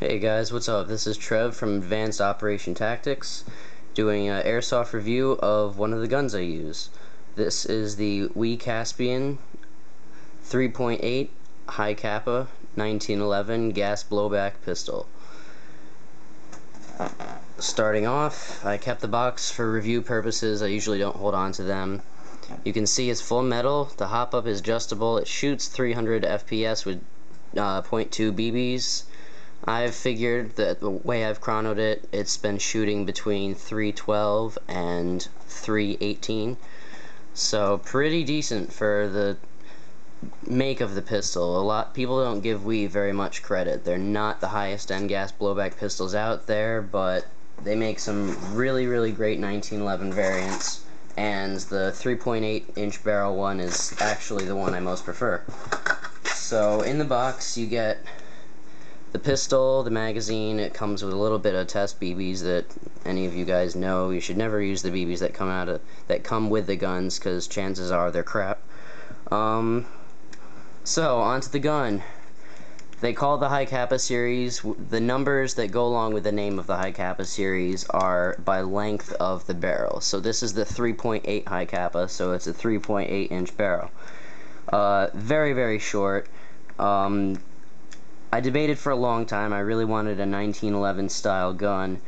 Hey guys, what's up? This is Trev from AdvancedOpTactics doing an airsoft review of one of the guns I use. This is the Caspian 3.8 Hi-Capa 1911 gas blowback pistol. Starting off, I kept the box for review purposes. I usually don't hold on to them. You can see it's full metal. The hop-up is adjustable. It shoots 300 FPS with .2 BBs. I've figured that the way I've chronoed it, it's been shooting between 312 and 318. So pretty decent for the make of the pistol. A lot people don't give We very much credit. They're not the highest end gas blowback pistols out there, but they make some really great 1911 variants, and the 3.8 inch barrel one is actually the one I most prefer. So in the box you get the pistol, the magazine. It comes with a little bit of test BBs that any of you guys know. You should never use the BBs that come with the guns, because chances are they're crap. So onto the gun. They call the Hi-Capa series. The numbers that go along with the name of the Hi-Capa series are by length of the barrel. So this is the 3.8 Hi-Capa, so it's a 3.8 inch barrel. Very short. I debated for a long time. I really wanted a 1911 style gun,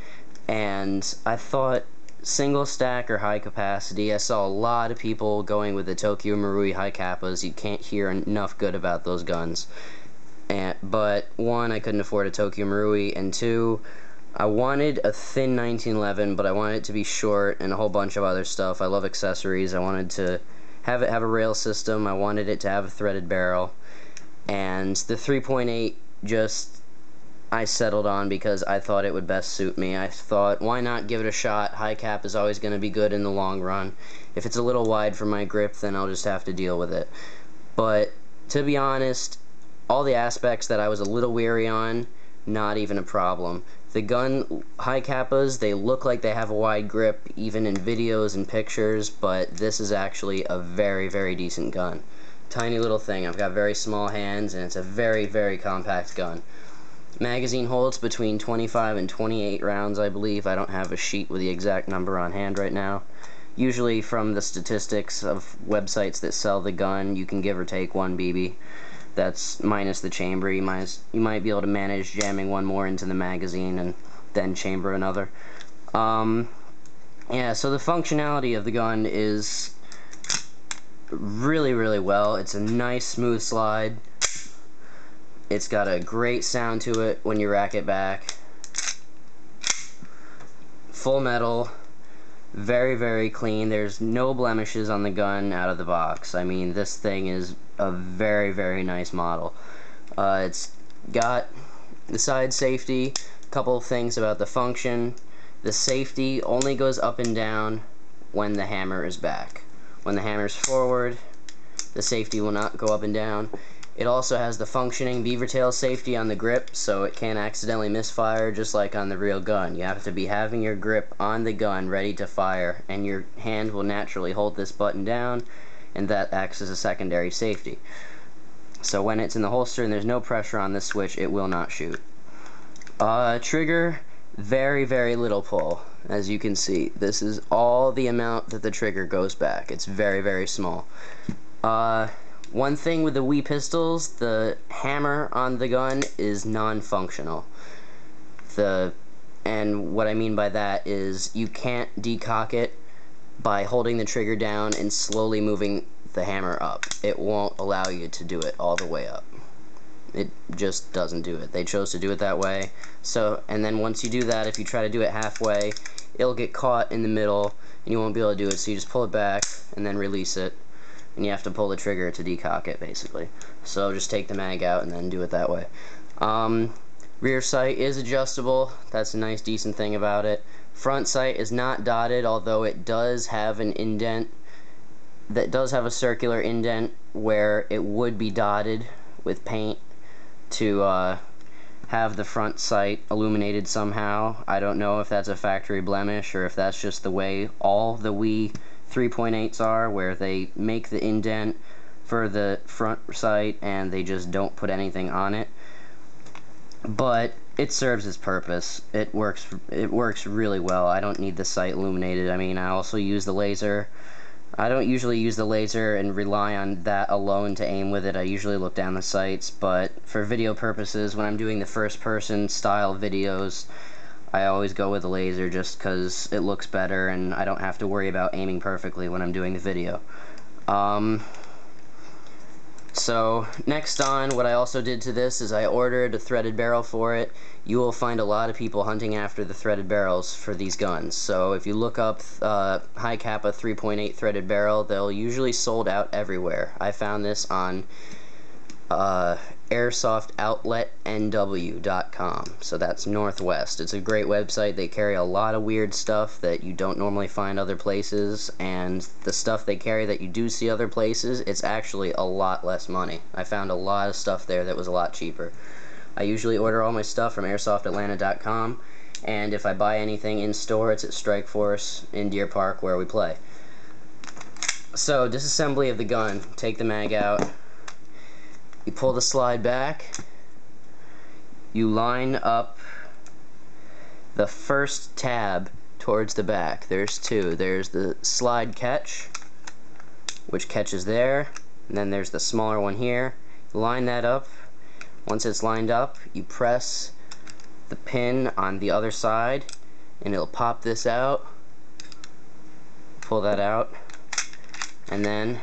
and I thought single stack or high capacity. I saw a lot of people going with the Tokyo Marui Hi-Capas. You can't hear enough good about those guns. But one, I couldn't afford a Tokyo Marui, and two, I wanted a thin 1911, but I wanted it to be short and a whole bunch of other stuff. I love accessories. I wanted to have it have a rail system. I wanted it to have a threaded barrel, and the 3.8 I settled on because I thought it would best suit me. I thought, why not give it a shot? Hi-Cap is always going to be good in the long run. If it's a little wide for my grip, then I'll just have to deal with it. But to be honest, all the aspects that I was a little weary on, not even a problem. The gun, Hi-Capas, they look like they have a wide grip, even in videos and pictures, but this is actually a very decent gun. Tiny little thing. I've got very small hands, and it's a very compact gun. Magazine holds between 25 and 28 rounds, I believe. I don't have a sheet with the exact number on hand right now. Usually from the statistics of websites that sell the gun, you can give or take 1 BB. That's minus the chamber. You might be able to manage jamming one more into the magazine and then chamber another. Yeah, so the functionality of the gun is really well. It's a nice smooth slide. It's got a great sound to it when you rack it back. Full metal, very clean. There's no blemishes on the gun out of the box. I mean, this thing is a very nice model. It's got the side safety. A couple of things about the function. The safety only goes up and down when the hammer is back. When the hammer's forward, the safety will not go up and down. It also has the functioning beaver tail safety on the grip, so it can't accidentally misfire, just like on the real gun. You have to be having your grip on the gun ready to fire, and your hand will naturally hold this button down, and that acts as a secondary safety. So when it's in the holster and there's no pressure on this switch, it will not shoot. Trigger, very little pull. As you can see, this is all the amount that the trigger goes back. It's very small. One thing with the We pistols, the hammer on the gun is non-functional. And what I mean by that is you can't decock it by holding the trigger down and slowly moving the hammer up. It won't allow you to do it all the way up. It just doesn't do it. They chose to do it that way. So, and then once you do that, if you try to do it halfway, it'll get caught in the middle and you won't be able to do it. So you just pull it back and then release it, and you have to pull the trigger to decock it, basically. So just take the mag out and then do it that way. Rear sight is adjustable. That's a nice, decent thing about it. Front sight is not dotted, although it does have an indent. That does have a circular indent where it would be dotted with paint to have the front sight illuminated somehow. I don't know if that's a factory blemish or if that's just the way all the We 3.8s are, where they make the indent for the front sight and they just don't put anything on it. but it serves its purpose. It works really well. I don't need the sight illuminated. I mean, I also use the laser. I don't usually use the laser and rely on that alone to aim with it. I usually look down the sights, but for video purposes, when I'm doing the first-person style videos, I always go with the laser just because it looks better and I don't have to worry about aiming perfectly when I'm doing the video. So next on, what I also did to this is I ordered a threaded barrel for it. You will find a lot of people hunting after the threaded barrels for these guns. So if you look up Hi-Capa 3.8 threaded barrel, they'll usually sold out everywhere. I found this on AirsoftOutletNW.com. So that's Northwest. It's a great website. They carry a lot of weird stuff that you don't normally find other places, and the stuff they carry that you do see other places, it's actually a lot less money. I found a lot of stuff there that was a lot cheaper. I usually order all my stuff from AirsoftAtlanta.com, and if I buy anything in store, it's at Strikeforce in Deer Park where we play. So, disassembly of the gun. Take the mag out. You pull the slide back, you line up the first tab towards the back. There's two. There's the slide catch, which catches there, and then there's the smaller one here. Line that up. Once it's lined up, you press the pin on the other side, and it'll pop this out. Pull that out, and then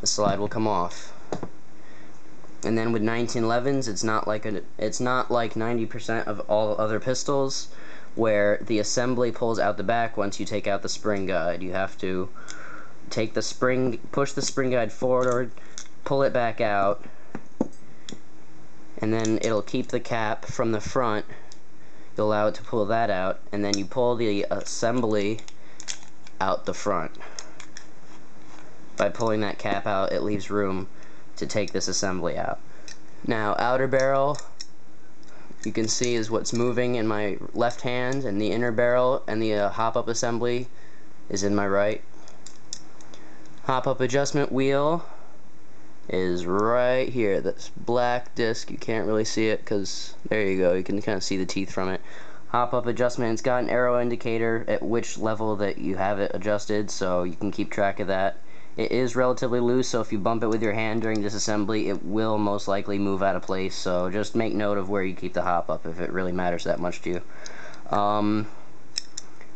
the slide will come off. And then with 1911s, it's not like 90% of all other pistols, where the assembly pulls out the back once you take out the spring guide. You have to take the spring, push the spring guide forward, pull it back out, and then it'll keep the cap from the front. You'll allow it to pull that out, and then you pull the assembly out the front. By pulling that cap out, it leaves room to take this assembly out. Now, outer barrel, you can see is what's moving in my left hand, and the inner barrel and the hop-up assembly is in my right. Hop-up adjustment wheel is right here. This black disc, you can't really see it because there you go, you can kind of see the teeth from it. Hop-up adjustment, it's got an arrow indicator at which level that you have it adjusted, so you can keep track of that. It is relatively loose, so if you bump it with your hand during disassembly, it will most likely move out of place, so just make note of where you keep the hop-up if it really matters that much to you.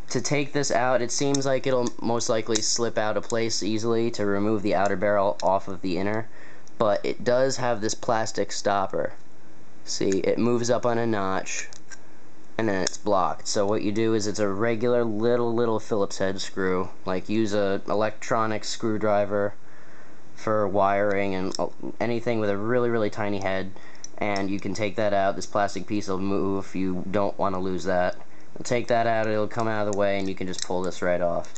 To take this out, it seems like it'll most likely slip out of place easily to remove the outer barrel off of the inner, but it does have this plastic stopper. See, it moves up on a notch, and then it's blocked. So what you do is it's a regular little Phillips head screw. Like, use a electronic screwdriver for wiring and anything with a really tiny head, and you can take that out. This plastic piece will move. You don't want to lose that. Take that out, it'll come out of the way, and you can just pull this right off.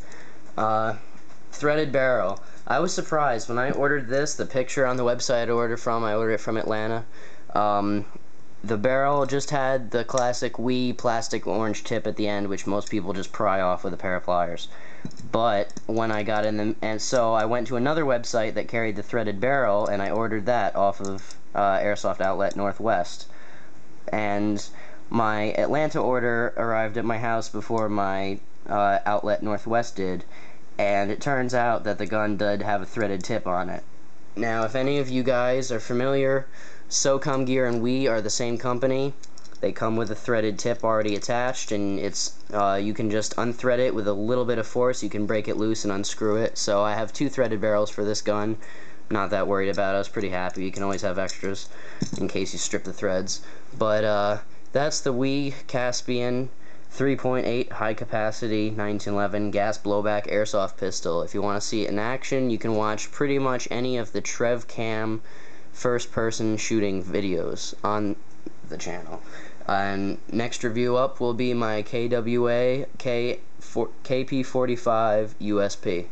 Threaded barrel. I was surprised when I ordered this. The picture on the website I ordered it from Atlanta. The barrel just had the classic Wee plastic orange tip at the end, which most people just pry off with a pair of pliers. But when I got in them, and so I went to another website that carried the threaded barrel, and I ordered that off of Airsoft Outlet Northwest. And my Atlanta order arrived at my house before my Outlet Northwest did, and it turns out that the gun did have a threaded tip on it. Now, if any of you guys are familiar, SOCOM Gear and We are the same company. They come with a threaded tip already attached, and it's you can just unthread it with a little bit of force. You can break it loose and unscrew it. So I have 2 threaded barrels for this gun. Not that worried about it. I was pretty happy. You can always have extras in case you strip the threads. But that's the We-Tech Caspian 3.8 high-capacity 1911 gas blowback airsoft pistol. If you want to see it in action, you can watch pretty much any of the TREV-Cam first-person shooting videos on the channel. And next review up will be my KWA KP45 USP.